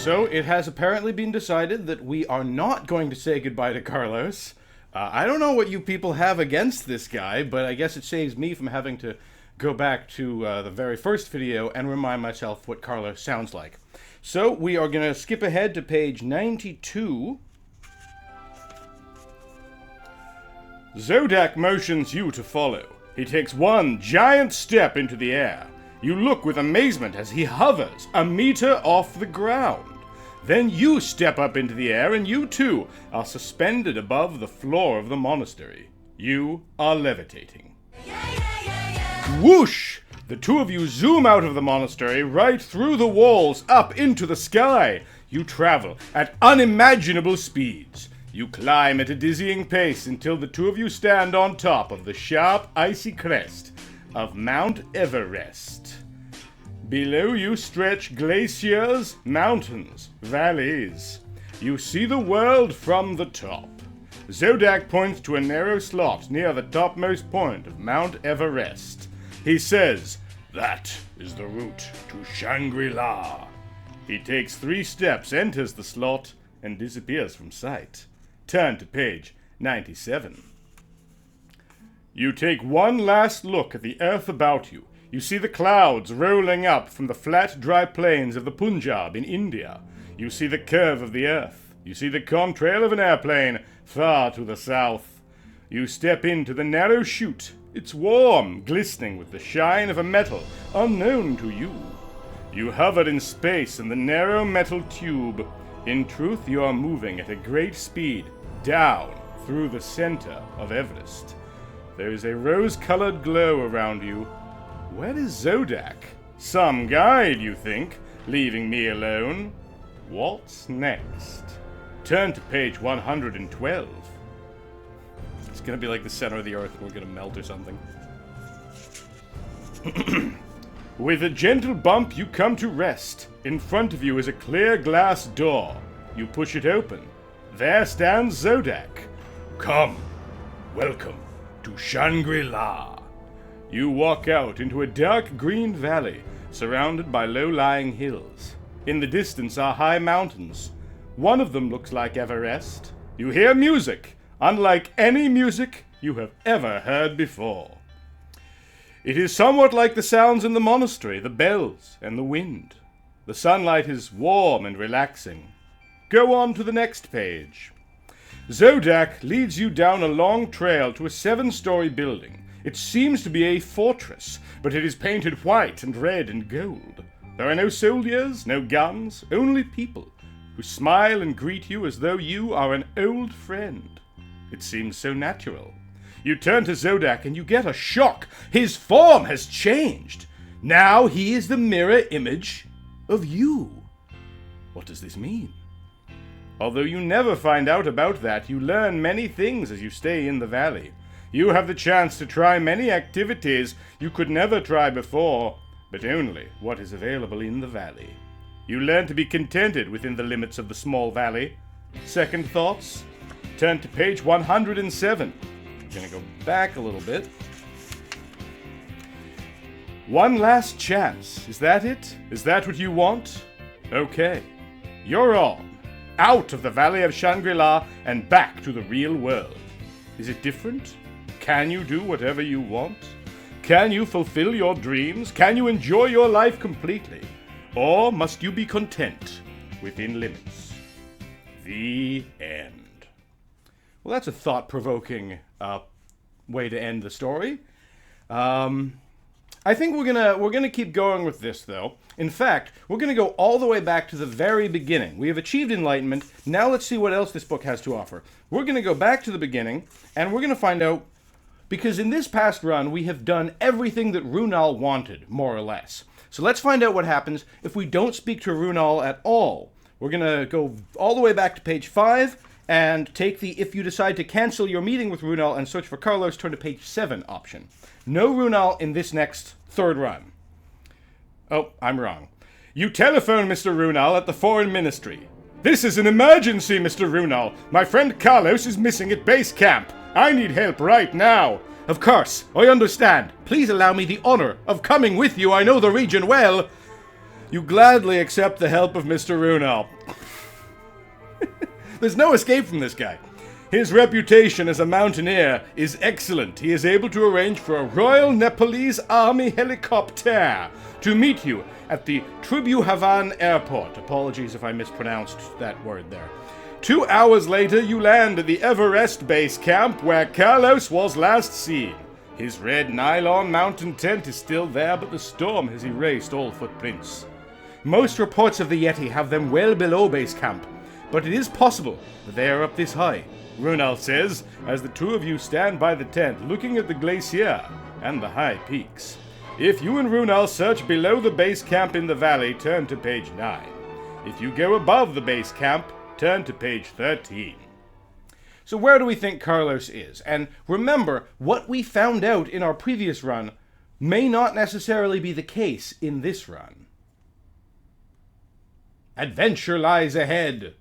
So it has apparently been decided that we are not going to say goodbye to Carlos. I don't know what you people have against this guy, but I guess it saves me from having to go back to the very first video and remind myself what Carlos sounds like. So we are going to skip ahead to page 92. Zodak motions you to follow. He takes one giant step into the air. You look with amazement as he hovers a meter off the ground. Then you step up into the air and you too are suspended above the floor of the monastery. You are levitating. Whoosh! The two of you zoom out of the monastery, right through the walls, up into the sky. You travel at unimaginable speeds. You climb at a dizzying pace until the two of you stand on top of the sharp, icy crest of Mount Everest. Below you stretch glaciers, mountains, valleys. You see the world from the top. Zodak points to a narrow slot near the topmost point of Mount Everest. He says, "That is the route to Shangri-La." He takes 3 steps, enters the slot, and disappears from sight. Turn to page 97. You take one last look at the earth about you. You see the clouds rolling up from the flat, dry plains of the Punjab in India. You see the curve of the earth. You see the contrail of an airplane far to the south. You step into the narrow chute. It's warm, glistening with the shine of a metal unknown to you. You hover in space in the narrow metal tube. In truth, you are moving at a great speed down through the center of Everest. There is a rose-colored glow around you. Where is Zodak? Some guide, you think, leaving me alone. What's next? Turn to page 112. It's gonna be like the center of the earth and we're gonna melt or something. With a gentle bump, you come to rest. In front of you is a clear glass door. You push it open. There stands Zodak. Come. Welcome to Shangri-La. You walk out into a dark green valley, surrounded by low-lying hills. In the distance are high mountains. One of them looks like Everest. You hear music, unlike any music you have ever heard before. It is somewhat like the sounds in the monastery, the bells and the wind. The sunlight is warm and relaxing. Go on to the next page. Zodak leads you down a long trail to a 7-story building. It seems to be a fortress, but it is painted white and red and gold. There are no soldiers, no guns, only people who smile and greet you as though you are an old friend. It seems so natural. You turn to Zodak and you get a shock. His form has changed. Now he is the mirror image of you. What does this mean? Although you never find out about that, you learn many things as you stay in the valley. You have the chance to try many activities you could never try before, but only what is available in the valley. You learn to be contented within the limits of the small valley. Second thoughts? Turn to page 107. I'm going to go back a little bit. One last chance. Is that it? Is that what you want? Okay. You're on. Out of the Valley of Shangri-La and back to the real world. Is it different? Can you do whatever you want? Can you fulfill your dreams? Can you enjoy your life completely? Or must you be content within limits? The end. Well, that's a thought-provoking way to end the story. I think we're gonna keep going with this, though. In fact, we're gonna go all the way back to the very beginning. We have achieved enlightenment. Now let's see what else this book has to offer. We're gonna go back to the beginning, and we're gonna find out, because in this past run we have done everything that Ronald wanted, more or less. So let's find out what happens if we don't speak to Ronald at all. We're gonna go all the way back to page 5 and take the "if you decide to cancel your meeting with Ronald and search for Carlos, turn to page 7" option. No Ronald in this next third run. Oh, I'm wrong. You telephone Mr. Ronald at the Foreign Ministry. This is an emergency, Mr. Ronald. My friend Carlos is missing at base camp. I need help right now. Of course, I understand. Please allow me the honor of coming with you. I know the region well. You gladly accept the help of Mr. Ronald. There's no escape from this guy. His reputation as a mountaineer is excellent. He is able to arrange for a Royal Nepalese Army helicopter to meet you at the Tribhuvan Airport. Apologies if I mispronounced that word there. 2 hours later, you land at the Everest Base Camp where Carlos was last seen. His red nylon mountain tent is still there, but the storm has erased all footprints. Most reports of the Yeti have them well below base camp, but it is possible that they are up this high, Ronald says, as the two of you stand by the tent looking at the glacier and the high peaks. If you and Ronald search below the base camp in the valley, turn to page 9. If you go above the base camp, turn to page 13. So where do we think Carlos is? And remember, what we found out in our previous run may not necessarily be the case in this run. Adventure lies ahead.